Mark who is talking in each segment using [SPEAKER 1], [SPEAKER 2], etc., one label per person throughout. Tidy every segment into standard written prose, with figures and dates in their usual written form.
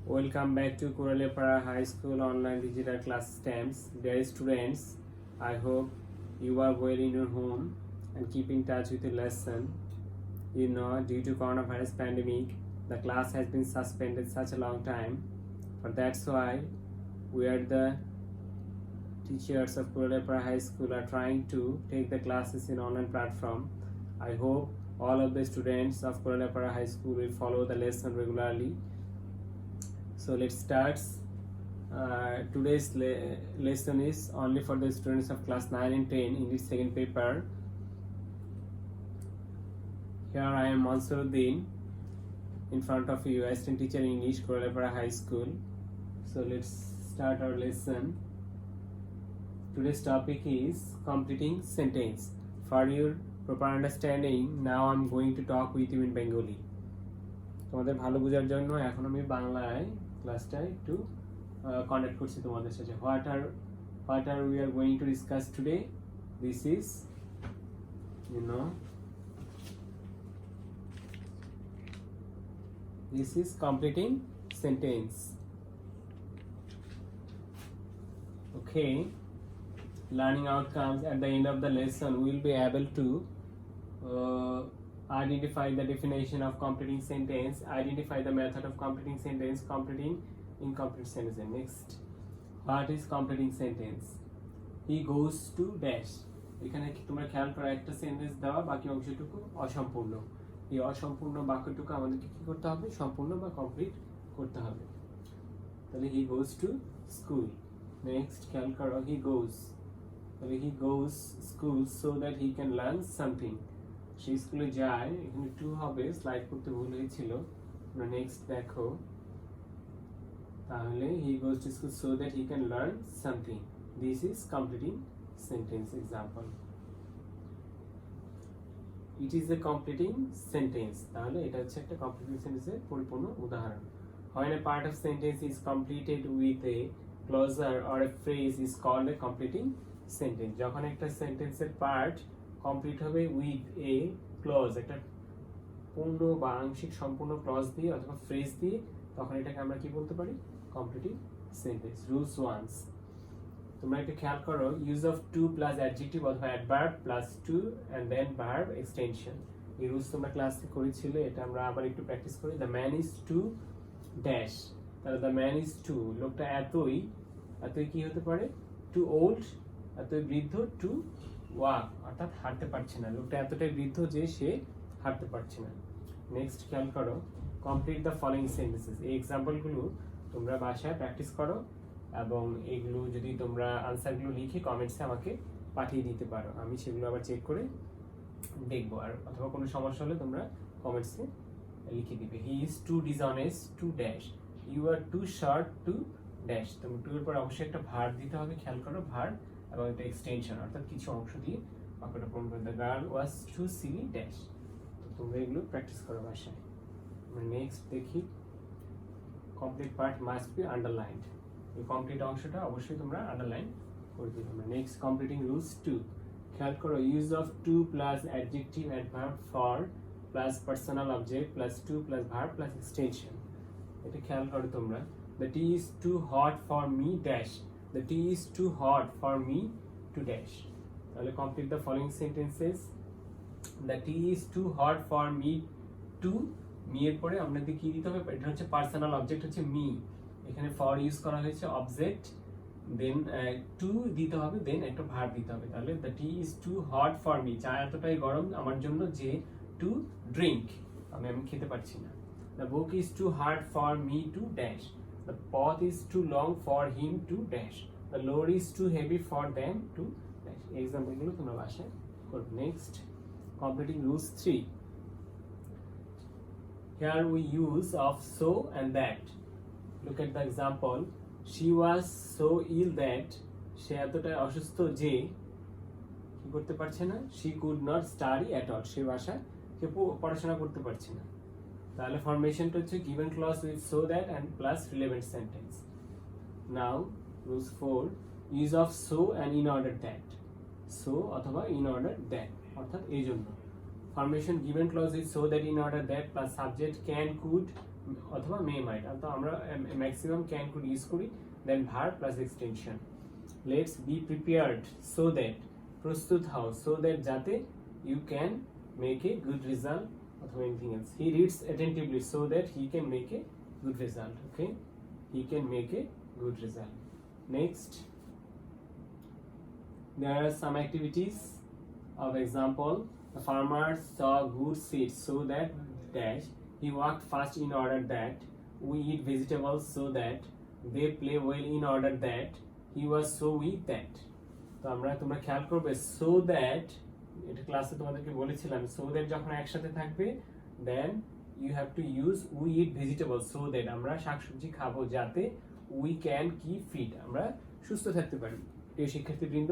[SPEAKER 1] Welcome back to Kuralipara High School online digital class stamps. Dear students, I hope you are well in your home and keep in touch with your lesson. You know, due to coronavirus pandemic, the class has been suspended such a long time. But that's why we are the teachers of Kuralipara High School are trying to take the classes in online platform. I hope all of the students of Kuralipara High School will follow the lesson regularly. So let's start. Today's lesson is only for the students of class 9 and 10 in this second paper. Here I am Mansuruddin in front of you, assistant teacher in English, Kuralipara High School. So let's start our lesson. Today's topic is completing sentence. For your proper understanding, now I'm going to talk with you in Bengali. তোমাদের ভালো বোঝার জন্য এখন আমি বাংলায় ক্লাসটা একটু conduct করছি তোমাদের সাথে। What are we are going to discuss today? This is, this is completing sentence. Okay. Learning outcomes. At the end of the lesson, we will be able to identify the definition of completing sentence, identify the method of completing sentence, completing incomplete sentence. Next, what is completing sentence? He goes to dash. এখানে তোমরা খেয়াল করো, একটা sentence দেওয়া, বাকি অংশটুকু অসম্পূর্ণ। এই অসম্পূর্ণ বাক্যটুকু আমাদেরকে কি করতে হবে? সম্পূর্ণ বা কমপ্লিট করতে হবে। তাহলে he goes to school. Next খেয়াল করো, he goes, তাহলে he goes school so that he can learn something. সে স্কুলে যায়, এখানে টু হবে, স্লাইড করতে ভুল হয়েছিল। নেক্সট দেখো, তাহলে he goes to school so that he can learn something. This is completing sentence example. It is a completing sentence. তাহলে এটা হচ্ছে একটা completing sentence এর পরিপূর্ণ উদাহরণ। When a part of sentence is completed with a clause or a phrase is called a completing sentence. যখন একটা সেন্টেন্সের পার্ট কমপ্লিট হবে উইথ এ ক্লজ, একটা পূর্ণ বা আংশিক সম্পূর্ণ ক্লজ দিয়ে অথবা ফ্রেজ দিয়ে, তখন এটাকে আমরা কি বলতে পারি? Completing sentence. রুলস ওয়ান্স, তোমরা একটু খেয়াল করো, use of too plus adjective অথবা adverb plus too and then verb extension. এই রুলস তোমরা ক্লাসে করেছিলে, এটা আমরা আবার একটু প্র্যাকটিস করি। The man is too dash, তাহলে দ্য ম্যান ইজ টু, লোকটা এতই কি হতে পারে? টু ওল্ড, এতই বৃদ্ধ, টু ওয়াক, অর্থাৎ হাঁটতে পারছে না। লোকটা এতটাই বৃদ্ধ যে সে হাঁটতে পারছে না। নেক্সট খেয়াল করো, কমপ্লিট দ্য ফলোইং সেন্টেন্সেস। এই এক্সাম্পলগুলো তোমরা বাসায় প্র্যাকটিস করো এবং এগুলো যদি তোমরা আনসারগুলো লিখে কমেন্টসে আমাকে পাঠিয়ে দিতে পারো, আমি সেগুলো আবার চেক করে দেখবো। আর অথবা কোনো সমস্যা হলে তোমরা কমেন্টসে লিখে দিবে। He is too dishonest to dash, you are too short to dash. তুমি টু এর পর অবশ্যই একটা ভার্ব দিতে হবে, খেয়াল করো, ভার্ব এবং একটা এক্সটেনশন, অর্থাৎ কিছু অংশ দিয়ে বাক্যটা পূরণ করে। The girl was too silly dash. তো তোমরা এগুলো প্র্যাকটিস করো বাসায়। নেক্সট দেখি, complete part must be underlined. এই কমপ্লিট অংশটা অবশ্যই তোমরা আন্ডারলাইন করে দিবে। Next, completing rules two. খেয়াল করো, use of too plus adjective adverb for plus personal object plus to plus verb plus extension. এটা খেয়াল করো তোমরা। The tea is too hot for me dash, the tea is too hot for me to dash. তাহলে complete the following sentences. The tea is too hot for me to, me এর পরে আমাদের কি দিতে হবে? এটা হচ্ছে পার্সোনাল অবজেক্ট, হচ্ছে মি। এখানে ফর ইউজ করা হয়েছে অবজেক্ট, দেন টু দিতে হবে, দেন একটা ভার্ব দিতে হবে। তাহলে the tea is too hot for me, চা এতটাই গরম আমার জন্য যে to drink, আমি খেতে পারছি না। The book is too hard for me to dash. The path is too long for him to dash. The load is too heavy for them to dash. এক্সাম্পলগুলো তোমরা বাসায় করবে। Next, completing rules 3. Here we use of so and that. Look at the example. She was so ill that, সে এতটাই অসুস্থ যে কি করতে পারছে না? She could not study at all. সে বাসায় পড়াশোনা করতে পারছে না। তাহলে ফরমেশনটা হচ্ছে given clause with so that and plus relevant sentence. Now rules 4, use of so and in order that. So অথবা in order that, অর্থাৎ এই জন্য। Formation given clause is so that in order that plus subject can, could, অথবা মে মাইট, তো আমরা maximum can could use করি, then verb plus extension. Let's be prepared so that, প্রস্তুত হও, সো দ্যাট যাতে, you can make a good result অথবা anything else. He reads attentively so that he can make a good result. Okay, he can make a good result. Next, there are some activities of example. The farmer saw good seeds so that dash he walked fast in order that we eat vegetables so that they play well in order that he was so weak that. তো তোমরা খেয়াল করবে so that, এটা ক্লাসে তোমাদেরকে বলেছিলাম, so that যখন একসাথে থাকবে then you have to use we eat vegetables so that, আমরা শাকসবজি খাবো যাতে we can keep fit, আমরা সুস্থ থাকতে পারি। প্রিয় শিক্ষার্থীবৃন্দ,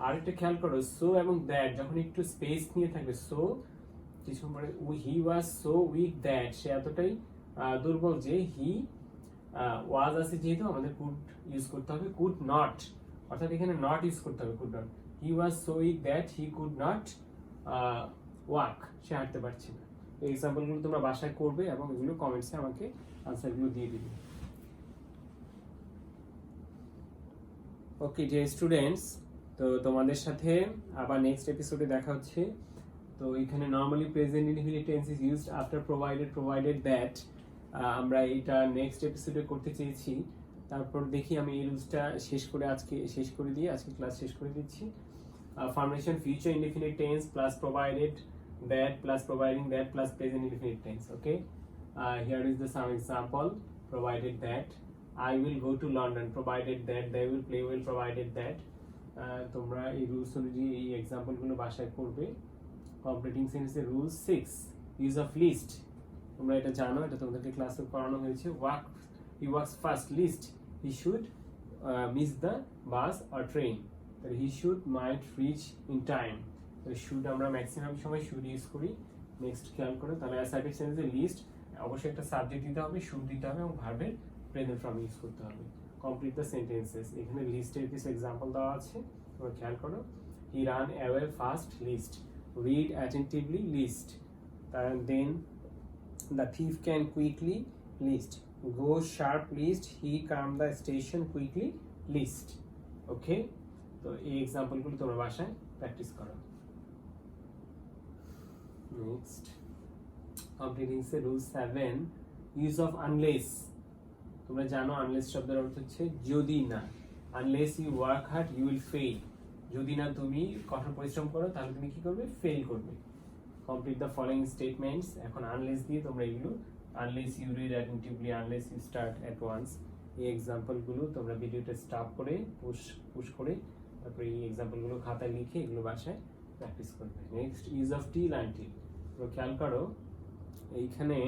[SPEAKER 1] আরেকটা খেয়াল করো so এবং that যখন একটু স্পেস নিয়ে থাকবে, so কিছুক্ষণ পরে he was so weak that, সে এতটাই দুর্বল যে he was আছে যেহেতু আমাদের could ইউজ করতে হবে could not, অর্থাৎ এখানে not ইউজ করতে হবে could not। he was so weak that he could not walk, সে হাঁটতে পারছে না। এই এক্সাম্পলগুলো তোমরা বাসায় করবে এবং এগুলো কমেন্টসে আমাকে আনসারগুলো দিয়ে দিবে। ওকে ডিয়ার স্টুডেন্টস, তো তোমাদের সাথে আবার নেক্সট এপিসোডে দেখা হচ্ছে। তো এখানে normally present indefinite tense is used after provided that, আমরা এটা নেক্সট এপিসোডে করতে চেয়েছি। তারপর দেখি আমি এই রুলসটা শেষ করে দিয়ে আজকে ক্লাস শেষ করে দিচ্ছি। Formation future indefinite tense plus provided that plus providing that plus present indefinite tense. Okay, here is the some example. Provided that I will go to London, provided that they will play well, provided that। তোমরা এই rules অনুযায়ী এই এক্সাম্পলগুলো বাসায় করবে। Completing সেন্টেন্সের rule 6, use of list. তোমরা এটা জানো, এটা তোমাদেরকে ক্লাসে করানো হয়েছে। he walks fast, lest he should miss the bus or train, he should might reach in time। should আমরা ম্যাক্সিমাম সময় should ইউজ করি। নেক্সট খেয়াল করো, তাহলে অ্যাসার্টিভ সেন্টেন্সে লিস্ট অবশ্যই একটা সাবজেক্ট দিতে হবে, should দিতে হবে এবং ভার্বের প্রেজেন্ট ফর্ম ইউজ করতে হবে। কমপ্লিট দ্য সেন্টেন্সেস, এখানে লিস্টের কিছু এক্সাম্পল দেওয়া আছে, তোমরা খেয়াল করো। He run away fast, list. Read attentively, list. Then the thief can quickly, list. Go sharp, list. He come the station quickly, list. Okay, তো এই এক্সাম্পলগুলো তোমরা বাসায় প্র্যাকটিস করো। Next, completing rule 7, use of unless. তোমরা জানো unless শব্দের অর্থ হচ্ছে যদি না। Unless you work hard you will fail, যদি না তুমি কঠোর পরিশ্রম করো তাহলে তুমি কি করবে, ফেল করবে। Complete the following statements. এখন আনলেস দিয়ে তোমরা এগুলো, unless you read attentively, unless you start at once, এই এক্সাম্পলগুলো তোমরা ভিডিওটা স্টপ করে পুশ করে তারপরে এই এক্সাম্পলগুলো খাতায় লিখে এগুলো বাসায় প্র্যাকটিস করবে। Next, use of till until. তোমরা খেয়াল করো এইখানে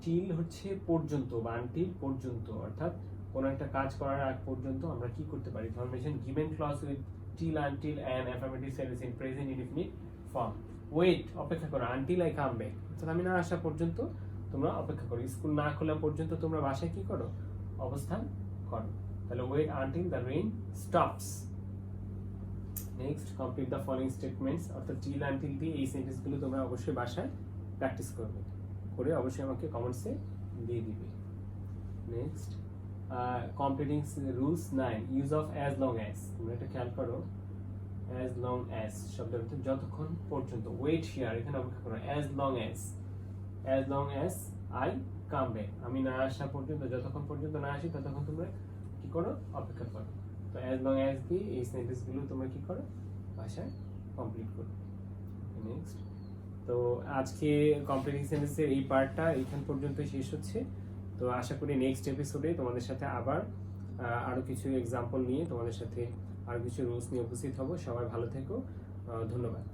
[SPEAKER 1] টিল হচ্ছে পর্যন্ত বা আনটিল পর্যন্ত, অর্থাৎ কোনো একটা কাজ করার আগ পর্যন্ত আমরা কি করতে পারি। Formation given clause with till until and affirmative sentence in present indefinite form. Wait, অপেক্ষা করো, আনটিল আই কাম ব্যাক, অর্থাৎ আমি না আসা পর্যন্ত তোমরা অপেক্ষা করো। স্কুল না খোলা পর্যন্ত তোমরা বাসায় কি করো, অবস্থান করো। তাহলে wait until the rain stops. Next, complete the following statements, অর্থাৎ টিল আনটিল দিয়ে এই সেন্টেন্সগুলো তোমরা অবশ্যই বাসায় প্র্যাকটিস করবে, করে অবশ্যই আমাকে কমেন্টসে দিয়ে দিবে। Next, completing rules 9, use of as long as. তোমরা এটা খেয়াল করো, অ্যাজ লং অ্যাজ শব্দের অর্থ যতক্ষণ পর্যন্ত। ওয়েট হিয়ার, এখানে অপেক্ষা করো। As long as I come back, আমি না আসা পর্যন্ত, যতক্ষণ পর্যন্ত না আসি ততক্ষণ তোমরা কি করো, অপেক্ষা করো। তো অ্যাজ লং অ্যাজ দিয়ে এই সেন্টেন্সগুলো তোমরা কি করো, ভাষায় কমপ্লিট করো। নেক্সট, তো আজকে কমপ্লিটিং সেন্টেন্সের এই পার্টটা এইখান পর্যন্ত শেষ হচ্ছে। তো আশা করি নেক্সট এপিসোডে তোমাদের সাথে আবার আরও কিছু এক্সাম্পল নিয়ে তোমাদের সাথে আরও কিছু রুলস নিয়ে উপস্থিত হব। সবাই ভালো থেকো, ধন্যবাদ।